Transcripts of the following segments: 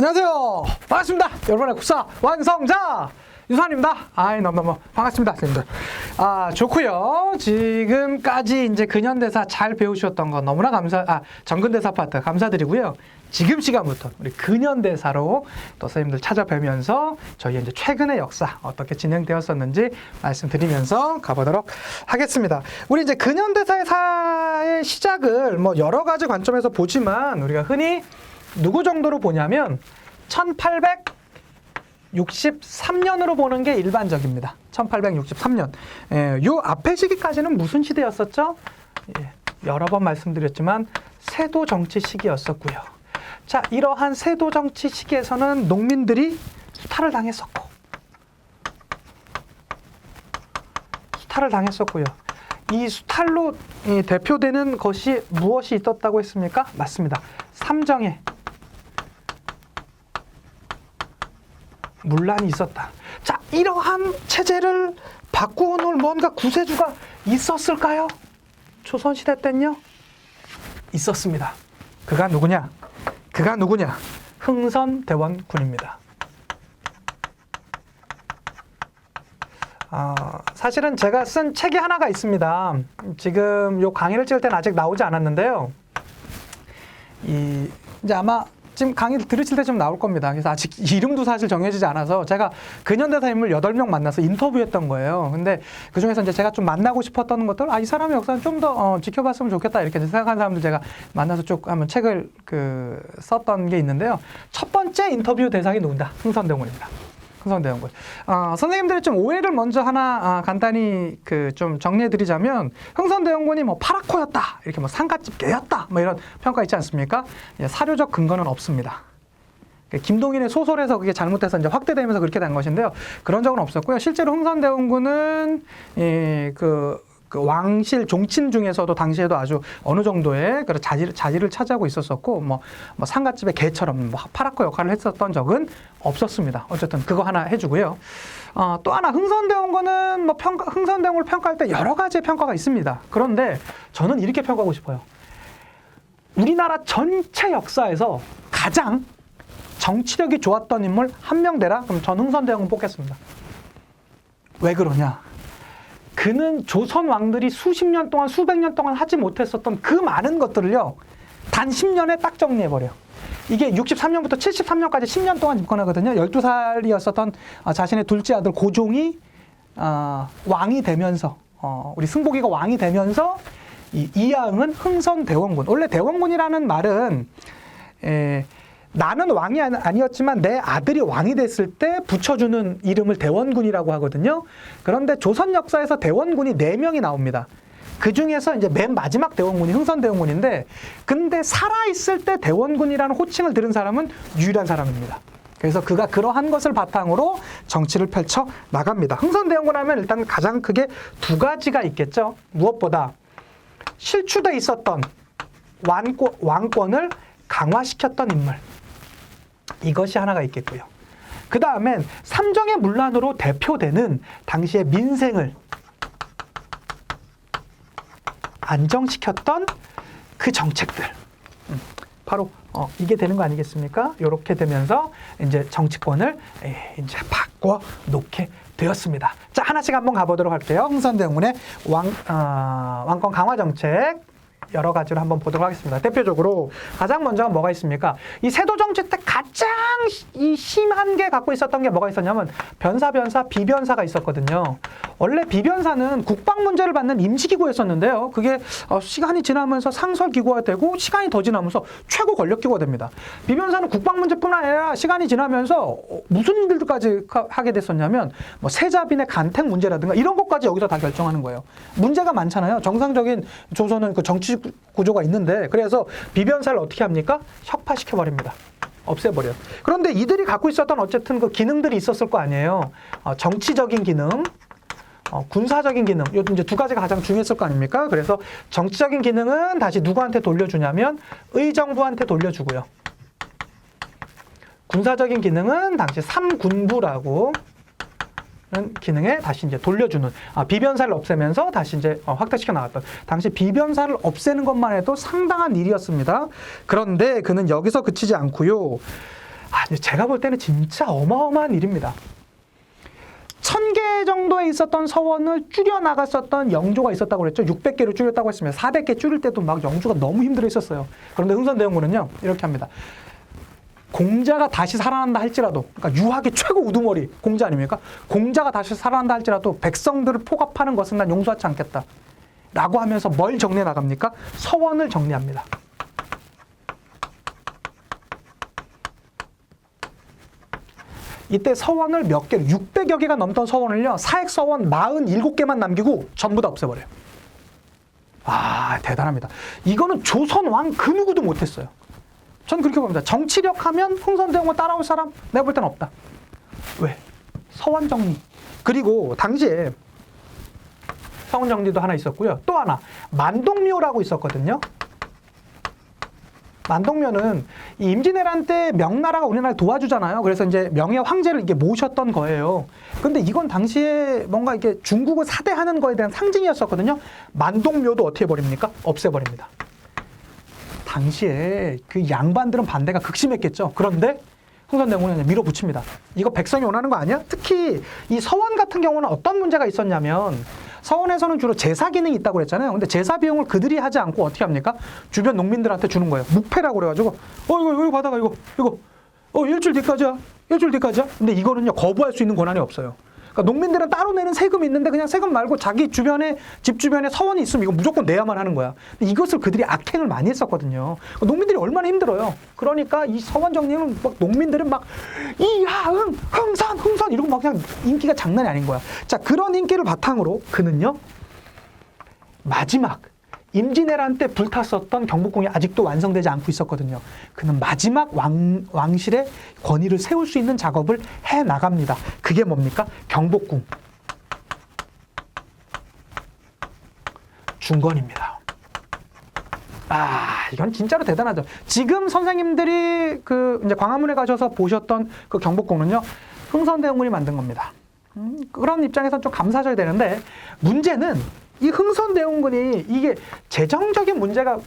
안녕하세요. 반갑습니다. 여러분의 국사 완성자 유산입니다. 너무 반갑습니다, 선생님들. 좋고요. 지금까지 이제 근현대사 잘 배우셨던 거 너무나 정근대사 파트 감사드리고요. 지금 시간부터 우리 근현대사로 또 선생님들 찾아뵈면서 저희 이제 최근의 역사 어떻게 진행되었었는지 말씀드리면서 가보도록 하겠습니다. 우리 이제 근현대사의 시작을 뭐 여러 가지 관점에서 보지만 우리가 흔히 누구 정도로 보냐면 1863년으로 보는 게 일반적입니다. 1863년. 요 앞에 시기까지는 무슨 시대였었죠? 여러 번 말씀드렸지만 세도 정치 시기였었고요. 자, 이러한 세도 정치 시기에서는 농민들이 수탈을 당했었고요. 이 수탈로 대표되는 것이 무엇이 있었다고 했습니까? 맞습니다. 삼정의 문란이 있었다. 자, 이러한 체제를 바꾸어 놓을 뭔가 구세주가 있었을까요? 조선시대 땐요? 있었습니다. 그가 누구냐? 흥선대원군입니다. 사실은 제가 쓴 책이 하나가 있습니다. 지금 요 강의를 찍을 때는 아직 나오지 않았는데요. 이제 아마 지금 강의를 들으실 때 좀 나올 겁니다. 그래서 아직 이름도 사실 정해지지 않아서 제가 근현대사 인물 8명 만나서 인터뷰했던 거예요. 근데 그 중에서 이제 제가 좀 만나고 싶었던 것들, 이 사람의 역사는 좀 더 지켜봤으면 좋겠다 이렇게 생각하는 사람들 제가 만나서 쭉 한번 책을 썼던 게 있는데요. 첫 번째 인터뷰 대상이 누군다? 흥선대원군입니다. 흥선대원군. 선생님들이 좀 오해를 먼저 하나 간단히 좀 정리해드리자면 흥선대원군이 뭐 파라코였다, 이렇게 뭐 상갓집 개였다, 뭐 이런 평가 있지 않습니까? 사료적 근거는 없습니다. 김동인의 소설에서 그게 잘못돼서 이제 확대되면서 그렇게 된 것인데요. 그런 적은 없었고요. 실제로 흥선대원군은 그 왕실 종친 중에서도 당시에도 아주 어느 정도의 그런 자리를 차지하고 있었었고, 뭐 상갓집의 개처럼 파라코 역할을 했었던 적은 없었습니다. 어쨌든 그거 하나 해주고요. 또 하나 흥선대원군은 흥선대원군을 평가할 때 여러 가지의 평가가 있습니다. 그런데 저는 이렇게 평가하고 싶어요. 우리나라 전체 역사에서 가장 정치력이 좋았던 인물 한 명 대라? 그럼 전 흥선대원군 뽑겠습니다. 왜 그러냐? 그는 조선 왕들이 수십 년 동안, 수백 년 동안 하지 못했었던 그 많은 것들을요, 단 10년에 딱 정리해버려. 이게 63년부터 73년까지 10년 동안 집권하거든요. 12살이었었던 자신의 둘째 아들 고종이 왕이 되면서, 우리 승복이가 왕이 되면서 이하응은 흥선대원군. 원래 대원군이라는 말은 나는 왕이 아니었지만 내 아들이 왕이 됐을 때 붙여주는 이름을 대원군이라고 하거든요. 그런데 조선 역사에서 대원군이 4명이 나옵니다. 그 중에서 이제 맨 마지막 대원군이 흥선대원군인데, 근데 살아있을 때 대원군이라는 호칭을 들은 사람은 유일한 사람입니다. 그래서 그가 그러한 것을 바탕으로 정치를 펼쳐 나갑니다. 흥선대원군 하면 일단 가장 크게 두 가지가 있겠죠. 무엇보다 실추돼 있었던 왕권을 강화시켰던 인물. 이것이 하나가 있겠고요. 그 다음엔 삼정의 문란으로 대표되는 당시의 민생을 안정시켰던 그 정책들. 바로 이게 되는 거 아니겠습니까? 이렇게 되면서 이제 정치권을 이제 바꿔 놓게 되었습니다. 자, 하나씩 한번 가보도록 할게요. 흥선대원군의 왕권 강화 정책. 여러 가지로 한번 보도록 하겠습니다. 대표적으로 가장 먼저 뭐가 있습니까? 이 세도 정치 때 가장 심한 게 갖고 있었던 게 뭐가 있었냐면 비변사가 있었거든요. 원래 비변사는 국방 문제를 받는 임시기구였었는데요. 그게 시간이 지나면서 상설기구가 되고 시간이 더 지나면서 최고 권력기구가 됩니다. 비변사는 국방 문제뿐만 아니라 시간이 지나면서 무슨 일들까지 하게 됐었냐면 뭐 세자빈의 간택 문제라든가 이런 것까지 여기서 다 결정하는 거예요. 문제가 많잖아요. 정상적인 조선은 그 정치 구조가 있는데, 그래서 비변사를 어떻게 합니까? 혁파시켜버립니다. 없애버려요. 그런데 이들이 갖고 있었던 어쨌든 그 기능들이 있었을 거 아니에요. 정치적인 기능, 군사적인 기능, 요 이제 두 가지가 가장 중요했을 거 아닙니까? 그래서 정치적인 기능은 다시 누구한테 돌려주냐면 의정부한테 돌려주고요. 군사적인 기능은 당시 삼군부라고 기능에 다시 이제 돌려주는, 비변사를 없애면서 다시 이제 확대시켜 나갔던, 당시 비변사를 없애는 것만 해도 상당한 일이었습니다. 그런데 그는 여기서 그치지 않고요. 제가 볼 때는 진짜 어마어마한 일입니다. 1000개 정도에 있었던 서원을 줄여나갔었던 영조가 있었다고 그랬죠. 600개로 줄였다고 했으면 400개 줄일 때도 막 영조가 너무 힘들어 했었어요. 그런데 흥선대원군은요, 이렇게 합니다. 공자가 다시 살아난다 할지라도, 그러니까 유학의 최고 우두머리 공자 아닙니까? 공자가 다시 살아난다 할지라도 백성들을 포갑하는 것은 난 용서하지 않겠다 라고 하면서 뭘 정리해 나갑니까? 서원을 정리합니다. 이때 서원을 몇 개를, 600여 개가 넘던 서원을요, 사액서원 47개만 남기고 전부 다 없애버려요. 대단합니다. 이거는 조선 왕 그 누구도 못했어요. 전 그렇게 봅니다. 정치력 하면 흥선대원군 따라올 사람 내가 볼 때는 없다. 왜? 서원 정리. 그리고 당시에 서원 정리도 하나 있었고요. 또 하나 만동묘라고 있었거든요. 만동묘는 이 임진왜란 때 명나라가 우리나라를 도와주잖아요. 그래서 이제 명예 황제를 이게 모셨던 거예요. 근데 이건 당시에 뭔가 이게 중국을 사대하는 거에 대한 상징이었었거든요. 만동묘도 어떻게 버립니까? 없애버립니다. 당시에 그 양반들은 반대가 극심했겠죠. 그런데 흥선대원군은 밀어붙입니다. 이거 백성이 원하는 거 아니야? 특히 이 서원 같은 경우는 어떤 문제가 있었냐면, 서원에서는 주로 제사 기능이 있다고 그랬잖아요. 근데 제사 비용을 그들이 하지 않고 어떻게 합니까? 주변 농민들한테 주는 거예요. 묵패라고 그래가지고, 이거 받아가, 이거. 일주일 뒤까지야. 일주일 뒤까지야. 근데 이거는요, 거부할 수 있는 권한이 없어요. 그러니까 농민들은 따로 내는 세금이 있는데 그냥 세금 말고 자기 주변에, 집 주변에 서원이 있으면 이거 무조건 내야만 하는 거야. 근데 이것을 그들이 악행을 많이 했었거든요. 농민들이 얼마나 힘들어요. 그러니까 이 서원 정리는 막 농민들은 막 이하응, 흥선 이러고 막 그냥 인기가 장난이 아닌 거야. 자, 그런 인기를 바탕으로 그는요, 마지막 임진왜란 때 불탔었던 경복궁이 아직도 완성되지 않고 있었거든요. 그는 마지막 왕실의 권위를 세울 수 있는 작업을 해 나갑니다. 그게 뭡니까? 경복궁 중건입니다. 이건 진짜로 대단하죠. 지금 선생님들이 이제 광화문에 가셔서 보셨던 그 경복궁은요, 흥선대원군이 만든 겁니다. 그런 입장에서는 좀 감사하셔야 되는데, 문제는 이 흥선대원군이 이게 재정적인 문제가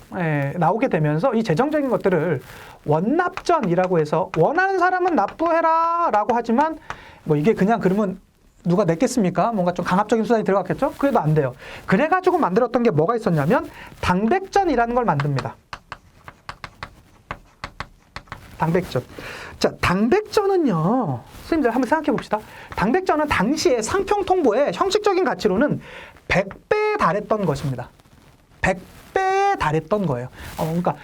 나오게 되면서 이 재정적인 것들을 원납전이라고 해서 원하는 사람은 납부해라 라고 하지만 뭐 이게 그냥 그러면 누가 냈겠습니까? 뭔가 좀 강압적인 수단이 들어갔겠죠? 그래도 안 돼요. 그래가지고 만들었던 게 뭐가 있었냐면 당백전이라는 걸 만듭니다. 당백전. 자, 당백전은요, 선생님들 한번 생각해 봅시다. 당백전은 당시에 상평통보의 형식적인 가치로는 100배에 달했던 것입니다. 100배에 달했던 거예요. 그러니까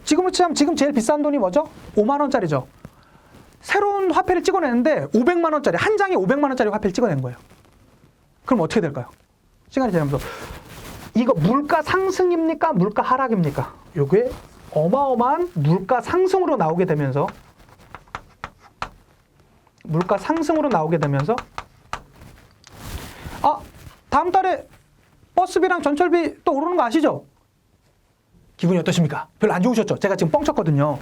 지금으로 치자면 지금 제일 비싼 돈이 뭐죠? 5만 원짜리죠. 새로운 화폐를 찍어내는데 500만 원짜리, 한 장에 500만 원짜리 화폐를 찍어낸 거예요. 그럼 어떻게 될까요? 시간이 지나면서 이거 물가 상승입니까? 물가 하락입니까? 요게 어마어마한 물가 상승으로 나오게 되면서 다음 달에 버스비랑 전철비 또 오르는 거 아시죠? 기분이 어떠십니까? 별로 안 좋으셨죠? 제가 지금 뻥쳤거든요.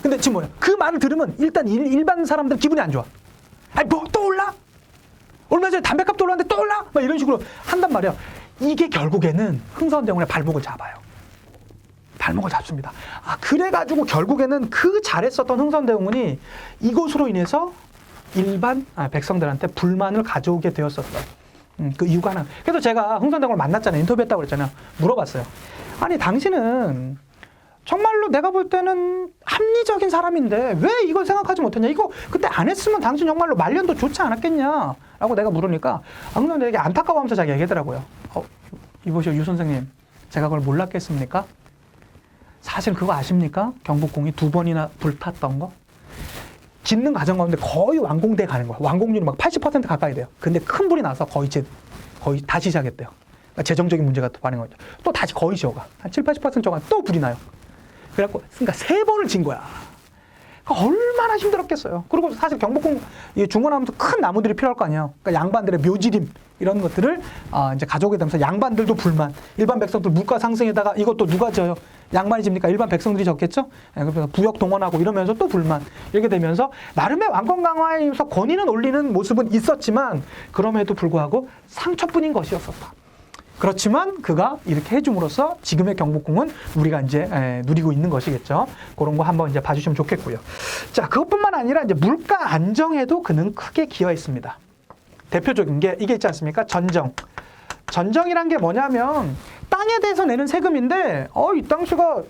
근데 지금 뭐야? 그 말을 들으면 일단 일반 사람들 기분이 안 좋아. 뭐 또 올라? 얼마 전에 담배값도 올랐는데 또 올라? 막 이런 식으로 한단 말이야. 이게 결국에는 흥선대원군의 발목을 잡아요. 발목을 잡습니다. 그래가지고 결국에는 그 잘했었던 흥선대원군이 이것으로 인해서 일반 백성들한테 불만을 가져오게 되었었어요. 그 이유가 하나. 그래서 제가 흥선대원군을 만났잖아요. 인터뷰했다고 그랬잖아요. 물어봤어요. 아니, 당신은 정말로 내가 볼 때는 합리적인 사람인데 왜 이걸 생각하지 못했냐? 이거 그때 안 했으면 당신 정말로 말년도 좋지 않았겠냐? 라고 내가 물으니까 흥선대원군이 안타까워하면서 자기가 얘기하더라고요. 이보시오, 유 선생님. 제가 그걸 몰랐겠습니까? 사실 그거 아십니까? 경복궁이 2번이나 불탔던 거? 짓는 과정 가운데 거의 완공돼 가는 거야. 완공률이 막 80% 가까이 돼요. 근데 큰 불이 나서 거의 다시 시작했대요. 그러니까 재정적인 문제가 또 발생한 거죠. 또 다시 거의 지어가. 한 7, 80% 정도 또 불이 나요. 그래갖고, 그러니까 3번을 진 거야. 그러니까 얼마나 힘들었겠어요. 그리고 사실 경복궁 중건하면서 큰 나무들이 필요할 거 아니에요. 그러니까 양반들의 묘지림 이런 것들을 이제 가져오게 되면서 양반들도 불만, 일반 백성들 물가 상승에다가 이것도 누가 져요? 양반이 집니까? 일반 백성들이 졌겠죠? 그래서 부역 동원하고 이러면서 또 불만. 이렇게 되면서 나름의 왕권 강화에서 권위는 올리는 모습은 있었지만 그럼에도 불구하고 상처뿐인 것이었었다. 그렇지만 그가 이렇게 해줌으로써 지금의 경복궁은 우리가 이제 누리고 있는 것이겠죠. 그런 거 한번 이제 봐주시면 좋겠고요. 자, 그것뿐만 아니라 이제 물가 안정에도 그는 크게 기여했습니다. 대표적인 게 이게 있지 않습니까? 전정. 전정이란 게 뭐냐면 땅에 대해서 내는 세금인데 이 당시가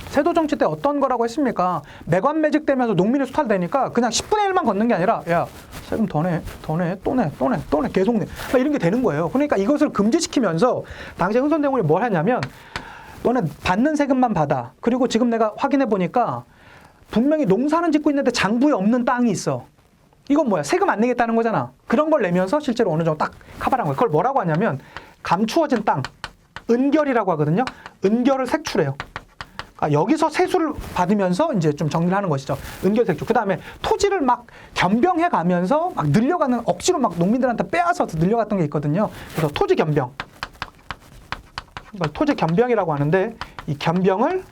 세도 정치 때 어떤 거라고 했습니까? 매관매직되면서 농민이 수탈되니까 그냥 10분의 1만 걷는 게 아니라 야 세금 더 내, 또 내 계속 내 막 이런 게 되는 거예요. 그러니까 이것을 금지시키면서 당시 흥선대원군이 뭘 하냐면 너네 받는 세금만 받아. 그리고 지금 내가 확인해 보니까 분명히 농사는 짓고 있는데 장부에 없는 땅이 있어. 이건 뭐야? 세금 안 내겠다는 거잖아. 그런 걸 내면서 실제로 어느 정도 딱 커버한 거예요. 그걸 뭐라고 하냐면 감추어진 땅, 은결이라고 하거든요. 은결을 색출해요. 여기서 세수를 받으면서 이제 좀 정리를 하는 것이죠. 은결색출. 그 다음에 토지를 막 겸병해 가면서 막 늘려가는, 억지로 막 농민들한테 빼앗아서 늘려갔던 게 있거든요. 그래서 토지 겸병. 토지 겸병이라고 하는데 이 겸병을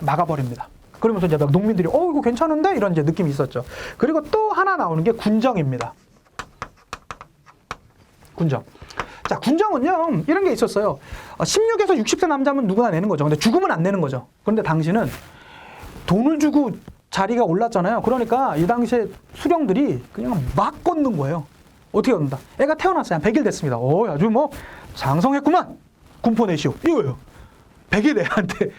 막아버립니다. 그러면서 이제 막 농민들이 이거 괜찮은데? 이런 이제 느낌이 있었죠. 그리고 또 하나 나오는 게 군정입니다. 군정. 자, 군정은요, 이런 게 있었어요. 16에서 60세 남자면 누구나 내는 거죠. 근데 죽으면 안 내는 거죠. 그런데 당시는 돈을 주고 자리가 올랐잖아요. 그러니까 이 당시에 수령들이 그냥 막 걷는 거예요. 어떻게 걷는다? 애가 태어났어요. 한 100일 됐습니다. 아주 뭐, 장성했구만. 군포 내시오. 이거예요. 100일 애한테.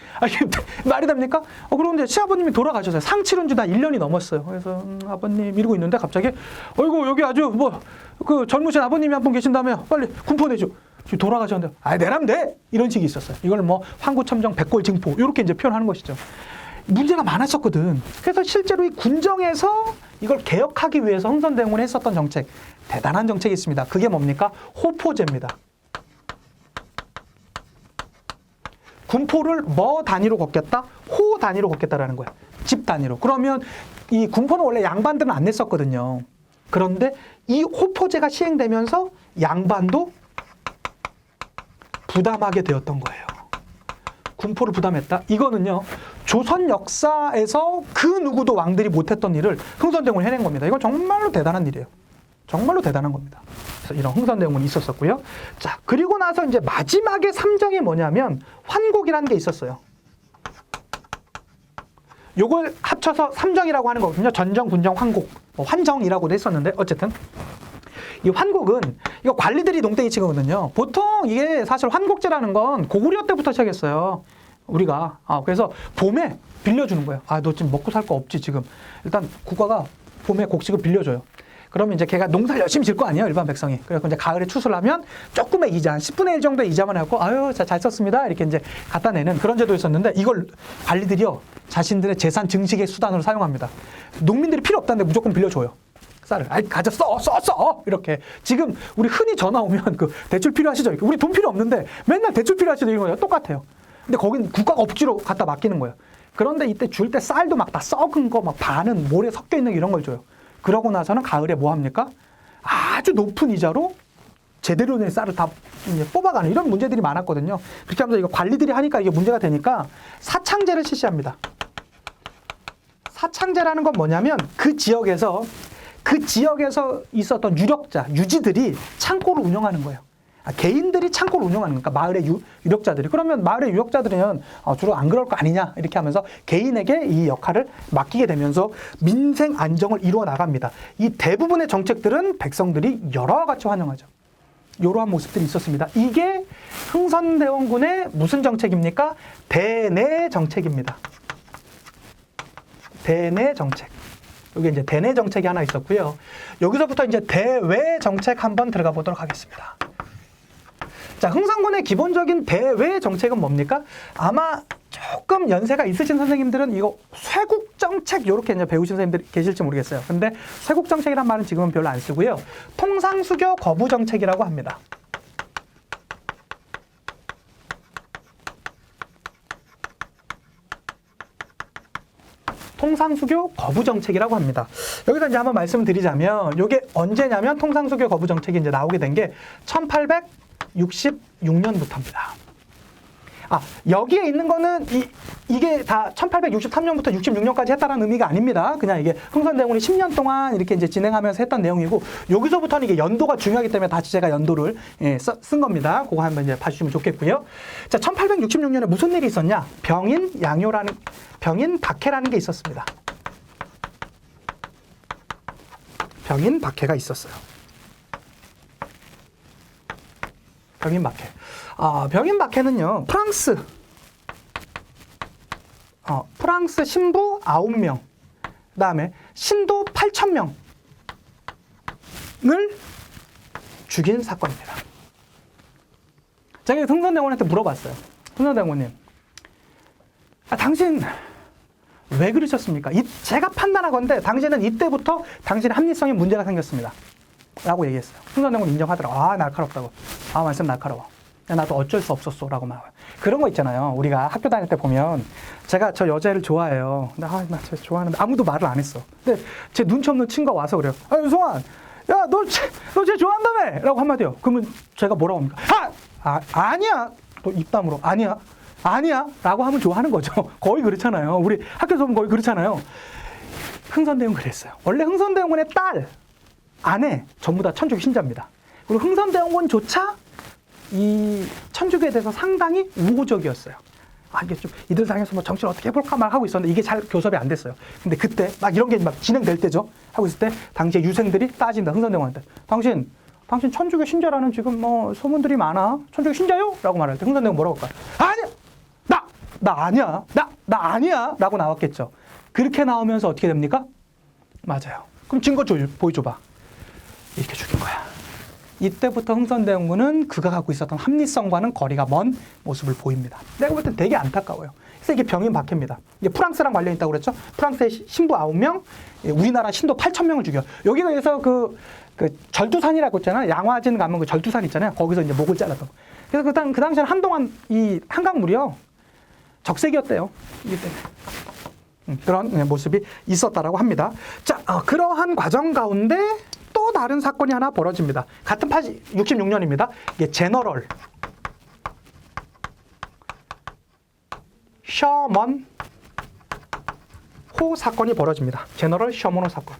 말이 됩니까? 그런데 시아버님이 돌아가셨어요. 상치른 지 다 1년이 넘었어요. 그래서, 아버님 이러고 있는데 갑자기, 어이구, 여기 아주 젊으신 아버님이 한 분 계신다며. 빨리 군포 내줘. 돌아가셨는데, 내라면 돼! 이런 식이 있었어요. 이걸 황구첨정, 백골징포. 이렇게 이제 표현하는 것이죠. 문제가 많았었거든. 그래서 실제로 이 군정에서 이걸 개혁하기 위해서 흥선대원군이 했었던 정책, 대단한 정책이 있습니다. 그게 뭡니까? 호포제입니다. 군포를 뭐 단위로 걷겠다? 호 단위로 걷겠다라는 거야. 집 단위로. 그러면 이 군포는 원래 양반들은 안 냈었거든요. 그런데 이 호포제가 시행되면서 양반도 부담하게 되었던 거예요. 군포를 부담했다? 이거는요, 조선 역사에서 그 누구도 왕들이 못했던 일을 흥선대원군이 해낸 겁니다. 이건 정말로 대단한 일이에요. 정말로 대단한 겁니다. 그래서 이런 흥선대원군이 있었었고요. 자, 그리고 나서 이제 마지막에 삼정이 뭐냐면 환곡이라는 게 있었어요. 요걸 합쳐서 삼정이라고 하는 거거든요. 전정, 군정, 환곡, 환정이라고도 했었는데 어쨌든 이 환곡은 이거 관리들이 농땡이 치거든요. 보통 이게 사실 환곡제라는 건 고구려 때부터 시작했어요. 우리가. 그래서 봄에 빌려주는 거예요. 너 지금 먹고 살 거 없지 지금. 일단 국가가 봄에 곡식을 빌려줘요. 그러면 이제 걔가 농사를 열심히 질 거 아니에요, 일반 백성이. 그래서 이제 가을에 추수를 하면 조금의 이자, 한 10분의 1 정도의 이자만 해갖고, 잘 썼습니다. 이렇게 이제 갖다 내는 그런 제도 있었는데, 이걸 관리들이요, 자신들의 재산 증식의 수단으로 사용합니다. 농민들이 필요 없다는데 무조건 빌려줘요. 쌀을. 가져, 써! 이렇게. 지금 우리 흔히 전화 오면 대출 필요하시죠? 이렇게. 우리 돈 필요 없는데 맨날 대출 필요하시죠? 이런 거예요. 똑같아요. 근데 거긴 국가가 억지로 갖다 맡기는 거예요. 그런데 이때 줄 때 쌀도 막 다 썩은 거, 막 반은 모래 섞여 있는 이런 걸 줘요. 그러고 나서는 가을에 뭐 합니까? 아주 높은 이자로 제대로 된 쌀을 다 뽑아가는 이런 문제들이 많았거든요. 그렇게 하면서 이거 관리들이 하니까 이게 문제가 되니까 사창제를 실시합니다. 사창제라는 건 뭐냐면 그 지역에서 있었던 유력자, 유지들이 창고를 운영하는 거예요. 개인들이 창고를 운영하는 거니까 마을의 유력자들이. 그러면 마을의 유력자들은 주로 안 그럴 거 아니냐 이렇게 하면서 개인에게 이 역할을 맡기게 되면서 민생 안정을 이루어 나갑니다. 이 대부분의 정책들은 백성들이 여러 가지 환영하죠. 이러한 모습들이 있었습니다. 이게 흥선대원군의 무슨 정책입니까? 대내 정책입니다. 대내 정책. 여기 이제 대내 정책이 하나 있었고요. 여기서부터 이제 대외 정책 한번 들어가 보도록 하겠습니다. 자, 흥선군의 기본적인 대외 정책은 뭡니까? 아마 조금 연세가 있으신 선생님들은 이거 쇄국정책 이렇게 이제 배우신 선생님들이 계실지 모르겠어요. 근데 쇄국정책이란 말은 지금은 별로 안 쓰고요. 통상수교 거부정책이라고 합니다. 통상수교 거부정책이라고 합니다. 여기서 이제 한번 말씀을 드리자면 이게 언제냐면 통상수교 거부정책이 이제 나오게 된 게 1866년부터입니다. 여기에 있는 거는 이게 다 1863년부터 66년까지 했다는 의미가 아닙니다. 그냥 이게 흥선대원군이 10년 동안 이렇게 이제 진행하면서 했던 내용이고, 여기서부터는 이게 연도가 중요하기 때문에 다시 제가 연도를 쓴 겁니다. 그거 한번 이제 봐주시면 좋겠고요. 자, 1866년에 무슨 일이 있었냐? 병인 박해라는 게 있었습니다. 병인 박해가 있었어요. 병인 박해. 병인 박해는요, 프랑스 신부 9명, 그 다음에 신도 8,000명을 죽인 사건입니다. 제가 흥선대원한테 물어봤어요. 흥선대원님, 당신 왜 그러셨습니까? 제가 판단하건대 당신은 이때부터 당신의 합리성에 문제가 생겼습니다. 라고 얘기했어요. 흥선대원 인정하더라고. 날카롭다고. 말씀 날카로워. 나도 어쩔 수 없었어. 라고 말해요. 그런 거 있잖아요. 우리가 학교 다닐 때 보면, 제가 저 여자애를 좋아해요. 나 쟤 좋아하는데 아무도 말을 안 했어. 근데 제 눈치 없는 친구가 와서 그래요. 유성환, 야, 너 쟤 좋아한다며! 라고 한마디요. 그러면 제가 뭐라고 합니까? 아니야! 또 입담으로, 아니야! 라고 하면 좋아하는 거죠. 거의 그렇잖아요. 우리 학교에서 보면 거의 그렇잖아요. 흥선대원은 그랬어요. 원래 흥선대원군의 딸, 아내, 전부 다 천주교 신자입니다. 그리고 흥선대원군조차 이 천주교에 대해서 상당히 우호적이었어요. 이게 좀 이들 당해서 뭐 정치를 어떻게 해볼까 막 하고 있었는데 이게 잘 교섭이 안 됐어요. 근데 그때 막 이런 게 막 진행될 때죠. 하고 있을 때 당시에 유생들이 따진다. 흥선대원한테. 당신 천주교 신자라는 지금 뭐 소문들이 많아. 천주교 신자요? 라고 말할 때 흥선대원 뭐라고 할까요? 아니야! 나 아니야! 라고 나왔겠죠. 그렇게 나오면서 어떻게 됩니까? 맞아요. 그럼 증거 보여줘봐. 이렇게 죽인 거야. 이때부터 흥선대원군은 그가 갖고 있었던 합리성과는 거리가 먼 모습을 보입니다. 내가 볼 땐 되게 안타까워요. 그래서 이게 병인 박해입니다. 이게 프랑스랑 관련 있다고 그랬죠? 프랑스의 신부 9명, 우리나라 신도 8,000명을 죽여. 여기가 그래서 그 절두산이라고 있잖아요. 양화진 가면 그 절두산 있잖아요. 거기서 이제 목을 잘랐던. 그래서 그 당시에는 한동안 이 한강물이요, 적색이었대요. 이기 때문에. 그런 모습이 있었다라고 합니다. 자, 그러한 과정 가운데 또 다른 사건이 하나 벌어집니다. 같은 66년입니다. 이게 제너럴 셔먼호 사건이 벌어집니다. 제너럴 셔먼호 사건.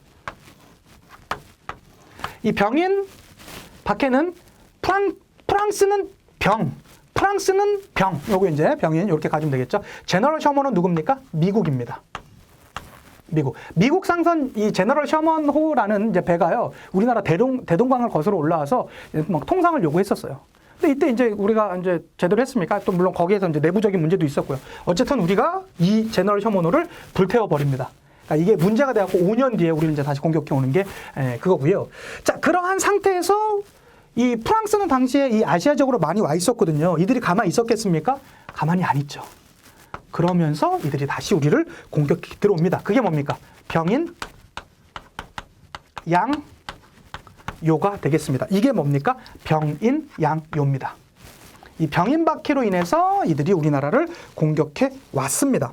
이 병인 박해는 프랑스는 병. 요거 이제 병인 이렇게 가지면 되겠죠. 제너럴 셔먼은 누굽니까? 미국입니다. 미국 상선 이 제너럴 셔먼호라는 이제 배가요, 우리나라 대동강을 거슬러 올라와서 막 통상을 요구했었어요. 근데 이때 이제 우리가 이제 제대로 했습니까? 또 물론 거기에서 이제 내부적인 문제도 있었고요. 어쨌든 우리가 이 제너럴 셔먼호를 불태워 버립니다. 그러니까 이게 문제가 돼갖고 5년 뒤에 우리는 이제 다시 공격해 오는 게 그거고요. 자, 그러한 상태에서 이 프랑스는 당시에 이 아시아적으로 많이 와 있었거든요. 이들이 가만히 있었겠습니까? 가만히 안 있죠. 그러면서 이들이 다시 우리를 공격해 들어옵니다. 그게 뭡니까? 병인 양요가 되겠습니다. 이게 뭡니까? 병인 양요입니다. 이 병인 박해로 인해서 이들이 우리나라를 공격해 왔습니다.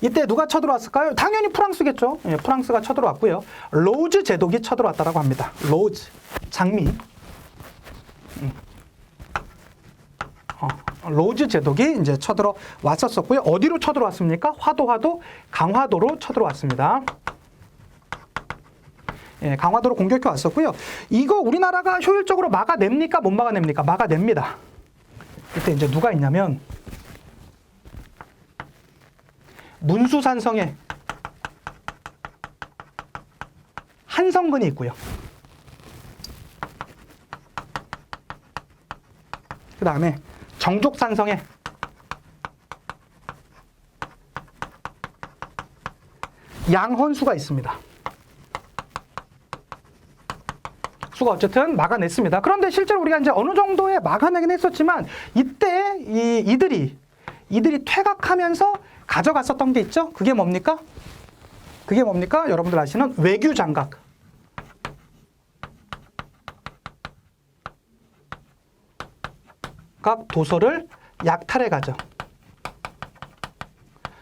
이때 누가 쳐들어왔을까요? 당연히 프랑스겠죠. 프랑스가 쳐들어왔고요. 로즈 제독이 쳐들어왔다라고 합니다. 로즈, 장미. 로즈 제독이 이제 쳐들어왔었고요. 어디로 쳐들어왔습니까? 강화도로 쳐들어왔습니다. 강화도로 공격해 왔었고요. 이거 우리나라가 효율적으로 막아냅니까? 못 막아냅니까? 막아냅니다. 이때 이제 누가 있냐면 문수산성에 한성근이 있고요. 그 다음에 정족산성에 양헌수가 있습니다. 수가 어쨌든 막아냈습니다. 그런데 실제로 우리가 이제 어느 정도의 막아내긴 했었지만 이때 이들이 퇴각하면서 가져갔었던 게 있죠. 그게 뭡니까? 여러분들 아시는 외교장각. 각 도서를 약탈해 가죠.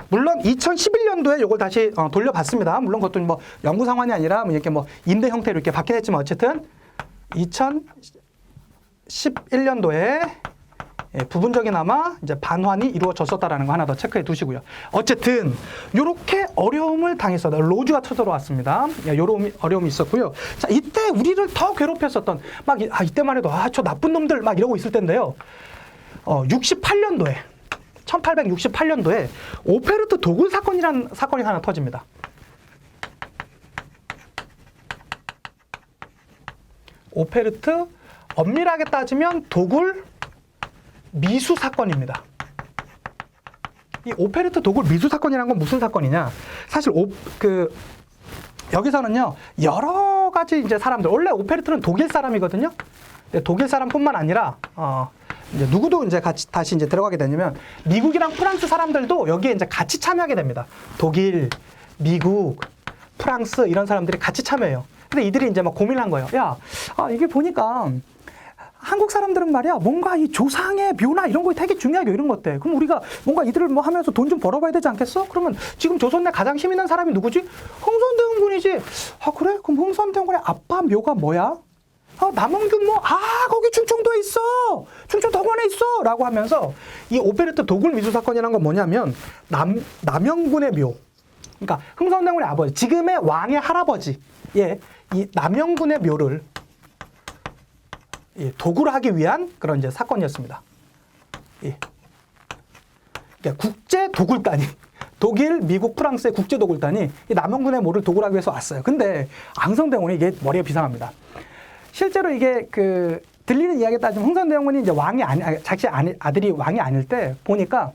물론 2011년도에 이걸 다시 돌려봤습니다. 물론 그것도 뭐 영구 상환이 아니라 이렇게 뭐 임대 형태로 이렇게 바뀌긴 했지만 어쨌든 2011년도에 부분적이나마 이제 반환이 이루어졌었다라는 거 하나 더 체크해 두시고요. 어쨌든 이렇게 어려움을 당했어요. 로즈가 쳐들어왔습니다. 어려움이 있었고요. 자, 이때 우리를 더 괴롭혔었던 막 이때만 해도 저 나쁜 놈들 막 이러고 있을 텐데요. 1868년도에 오페르트 도굴 사건이라는 사건이 하나 터집니다. 오페르트, 엄밀하게 따지면 도굴 미수 사건입니다. 이 오페르트 도굴 미수 사건이라는 건 무슨 사건이냐? 사실 여기서는요 여러 가지 이제 사람들, 원래 오페르트는 독일 사람이거든요. 독일 사람뿐만 아니라 이제 누구도 이제 다시 이제 들어가게 되냐면 미국이랑 프랑스 사람들도 여기에 이제 같이 참여하게 됩니다. 독일, 미국, 프랑스 이런 사람들이 같이 참여해요. 근데 이들이 이제 막 고민한 거예요. 야, 이게 보니까 한국 사람들은 말이야 뭔가 이 조상의 묘나 이런 거 되게 중요하게 이런 것 같아. 그럼 우리가 뭔가 이들을 뭐 하면서 돈 좀 벌어봐야 되지 않겠어? 그러면 지금 조선 내 가장 힘 있는 사람이 누구지? 흥선대원군이지. 그래? 그럼 흥선대원군의 아빠 묘가 뭐야? 남원균 거기 충청도에 있어. 충청도원에 있어. 라고 하면서 이 오페르트 도굴 미수 사건이라는 건 뭐냐면 남영군의 묘. 그러니까 흥선대원군의 아버지, 지금의 왕의 할아버지, 이 남영군의 묘를 도굴 하기 위한 그런 이제 사건이었습니다. 그러니까 국제 도굴단이 독일, 미국, 프랑스의 국제 도굴단이 이 남영군의 묘를 도굴하기 위해서 왔어요. 근데 흥선대원군이 이게 머리가 비상합니다. 실제로 이게 들리는 이야기에 따지면 흥선대원군이 이제 자기 아들이 왕이 아닐 때 보니까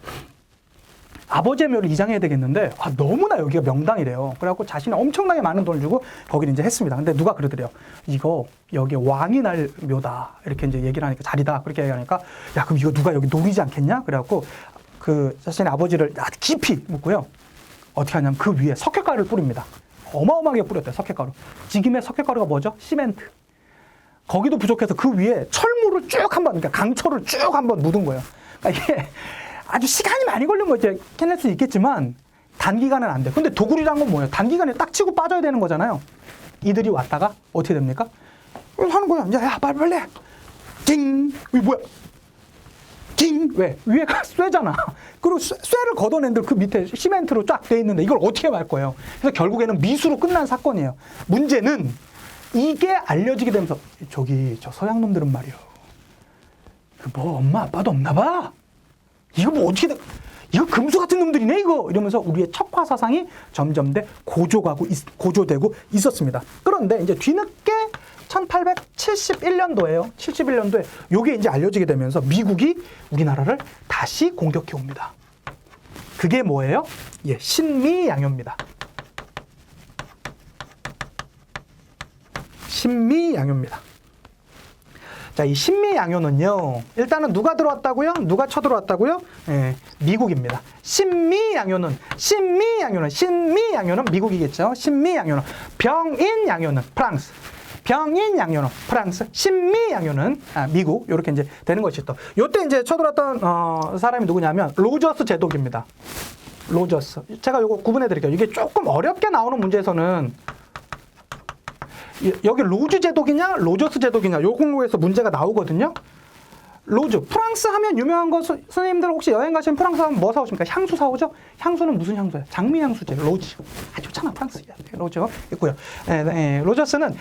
아버지의 묘를 이장해야 되겠는데 너무나 여기가 명당이래요. 그래갖고 자신이 엄청나게 많은 돈을 주고 거기를 이제 했습니다. 근데 누가 그러더래요. 이거 여기 왕이 날 묘다. 이렇게 이제 얘기를 하니까 자리다. 그렇게 얘기하니까 야 그럼 이거 누가 여기 노리지 않겠냐? 그래갖고 자신의 아버지를 아주 깊이 묻고요. 어떻게 하냐면 그 위에 석회가루를 뿌립니다. 어마어마하게 뿌렸대요. 석회가루. 지금의 석회가루가 뭐죠? 시멘트. 거기도 부족해서 그 위에 철물을 쭉 한번, 그러니까 강철을 쭉 한번 묻은 거예요. 그러니까 이게 아주 시간이 많이 걸린 거 이제 캐낼 수 있겠지만 단기간은 안 돼. 근데 도굴이란 건 뭐예요? 단기간에 딱 치고 빠져야 되는 거잖아요. 이들이 왔다가 어떻게 됩니까? 하는 거야. 야, 빨리. 띵. 이게 뭐야? 띵. 왜? 위에가 쇠잖아. 그리고 쇠를 걷어낸들 그 밑에 시멘트로 쫙 돼 있는데 이걸 어떻게 말 거예요? 그래서 결국에는 미수로 끝난 사건이에요. 문제는 이게 알려지게 되면서 저 서양 놈들은 말이요. 뭐 엄마 아빠도 없나 봐. 이거 뭐 어떻게 돼? 이거 금수 같은 놈들이네 이거 이러면서 우리의 척화 사상이 점점 고조되고 있었습니다. 그런데 이제 뒤늦게 1871년도에요. 71년도에 요게 이제 알려지게 되면서 미국이 우리나라를 다시 공격해 옵니다. 그게 뭐예요? 신미양요입니다. 신미양요입니다. 자, 이 신미양요는요, 일단은 누가 들어왔다고요? 누가 쳐들어왔다고요? 미국입니다. 신미양요는 미국이겠죠. 신미양요는 병인양요는 프랑스. 병인양요는 프랑스. 신미양요는 미국. 이렇게 이제 되는 것이죠. 요때 이제 쳐들어왔던 사람이 누구냐면 로저스 제독입니다. 로저스. 제가 요거 구분해 드릴게요. 이게 조금 어렵게 나오는 문제에서는 여기 로즈 제독이냐 로저스 제독이냐 요 공부에서 문제가 나오거든요. 로즈, 프랑스 하면 유명한 거 선생님들 혹시 여행 가시면 프랑스 하면 뭐 사오십니까? 향수 사오죠? 향수는 무슨 향수예요? 장미향수제, 로즈. 좋잖아, 프랑스. 로즈 있고요. 로저스는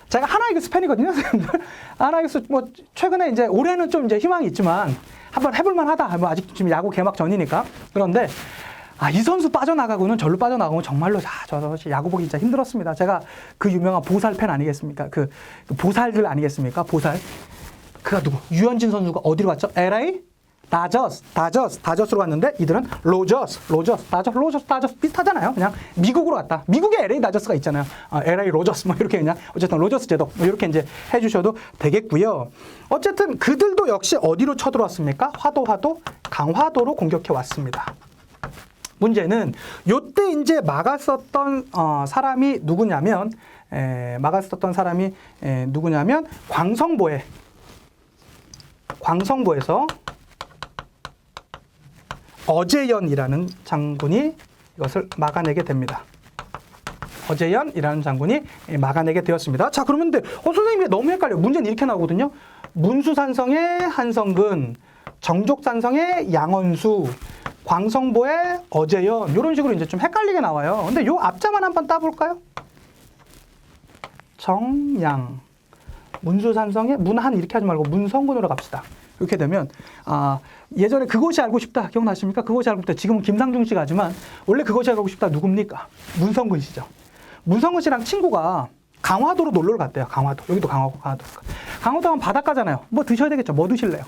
제가 하나이글스 팬이거든요, 선생님들. 하나이글스 뭐 최근에 이제 올해는 좀 이제 희망이 있지만 한번 해볼만 하다. 뭐 아직 지금 야구 개막 전이니까. 그런데 이 선수 빠져나가고는 절로 빠져나가면 정말로 저 야구 보기 진짜 힘들었습니다. 제가 그 유명한 보살 팬 아니겠습니까? 그 보살들 아니겠습니까? 보살. 그가 누구? 유현진 선수가 어디로 갔죠? LA? 다저스로 갔는데 이들은 로저스 비슷하잖아요. 그냥 미국으로 갔다. 미국에 LA 다저스가 있잖아요. LA 로저스 뭐 이렇게 그냥 어쨌든 로저스 제독 뭐 이렇게 이제 해주셔도 되겠고요. 어쨌든 그들도 역시 어디로 쳐들어왔습니까? 강화도로 공격해 왔습니다. 문제는 요때 이제 막았었던 사람이 누구냐면 광성보에서 어제연이라는 장군이 이것을 막아내게 됩니다. 어제연이라는 장군이 막아내게 되었습니다. 자, 그러면 선생님이 너무 헷갈려요. 문제는 이렇게 나오거든요. 문수산성의 한성근, 정족산성의 양원수, 광성보의 어제연 이런 식으로 이제 좀 헷갈리게 나와요. 근데 요 앞자만 한번 따볼까요? 정양, 문수산성의 문한 이렇게 하지 말고 문성군으로 갑시다. 이렇게 되면 예전에 그것이 알고 싶다 기억나십니까? 그것이 알고 싶다. 지금은 김상중 씨가 하지만 원래 그것이 알고 싶다 누굽니까? 문성근 씨죠. 문성근 씨랑 친구가 강화도로 놀러를 갔대요. 강화도. 여기도 강화도. 강화도 하면 바닷가잖아요. 뭐 드셔야 되겠죠. 뭐 드실래요?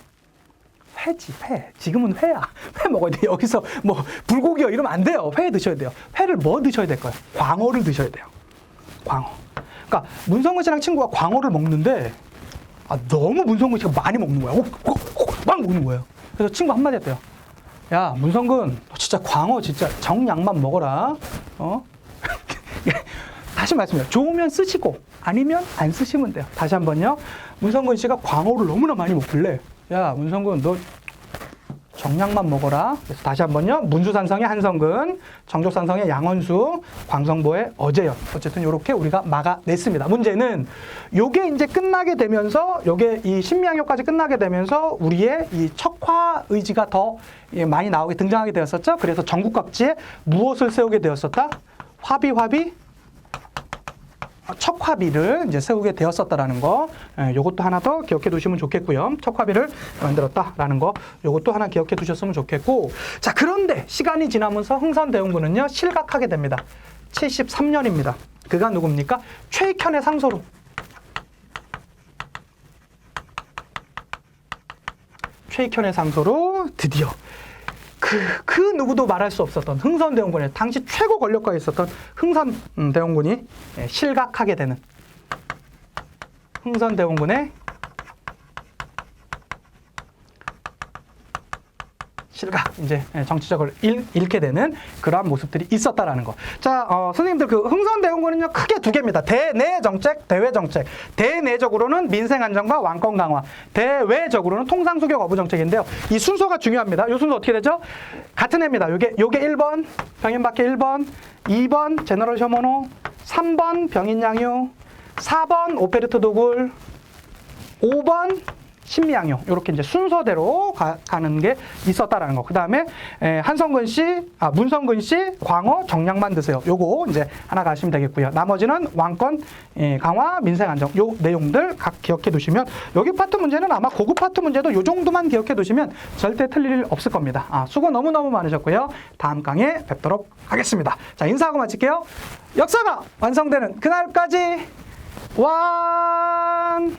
회지, 회. 지금은 회야. 회 먹어야 돼. 여기서 뭐 불고기요 이러면 안 돼요. 회 드셔야 돼요. 회를 뭐 드셔야 될까요? 광어를 드셔야 돼요. 광어. 그러니까 문성근 씨랑 친구가 광어를 먹는데 너무 문성근 씨가 많이 먹는 거야. 막 먹는 거예요. 그래서 친구 한마디 했대요. 야, 문성근, 너 진짜 광어 진짜 정량만 먹어라. 다시 말씀드려요. 좋으면 쓰시고 아니면 안 쓰시면 돼요. 다시 한번요. 문성근 씨가 광어를 너무나 많이 먹길래 야, 문성근 너 정량만 먹어라. 그래서 다시 한번요. 문수산성의 한성근, 정족산성의 양원수, 광성보의 어제연. 어쨌든 이렇게 우리가 막아냈습니다. 문제는 요게 이제 끝나게 되면서 요게 이 신명효까지 끝나게 되면서 우리의 이 척화 의지가 더 많이 나오게 등장하게 되었었죠. 그래서 전국 각지에 무엇을 세우게 되었었다? 화비 척화비를 이제 세우게 되었었다라는 거, 요것도 하나 더 기억해 두시면 좋겠고요. 척화비를 만들었다라는 거, 요것도 하나 기억해 두셨으면 좋겠고. 자, 그런데 시간이 지나면서 흥선대원군은요 실각하게 됩니다. 73년입니다. 그가 누굽니까? 최익현의 상소로. 최익현의 상소로 드디어 그 누구도 말할 수 없었던 흥선대원군의 당시 최고 권력가에 있었던 흥선대원군이 실각하게 되는 흥선대원군의 실각, 이제 정치적으로 잃게 되는 그러한 모습들이 있었다라는 거. 자, 선생님들 그 흥선대원군은요 크게 두 개입니다. 대내 정책, 대외 정책. 대내적으로는 민생 안정과 왕권 강화. 대외적으로는 통상수교 거부 정책인데요. 이 순서가 중요합니다. 이 순서 어떻게 되죠? 같은 애입니다. 요게 1번 병인박해 1번, 2번 제너럴 셔모노, 3번 병인 양요, 4번 오페르트 도굴, 5번 신미양요. 이렇게 이제 순서대로 가는 게 있었다라는 거. 그 다음에 문성근 씨 광어 정량만 드세요. 요거 이제 하나 가시면 되겠고요. 나머지는 왕권 강화, 민생 안정 요 내용들 각 기억해 두시면 여기 파트 문제는 아마 고급 파트 문제도 요 정도만 기억해 두시면 절대 틀릴 일 없을 겁니다. 수고 너무너무 많으셨고요. 다음 강의에 뵙도록 하겠습니다. 자, 인사하고 마칠게요. 역사가 완성되는 그날까지 완!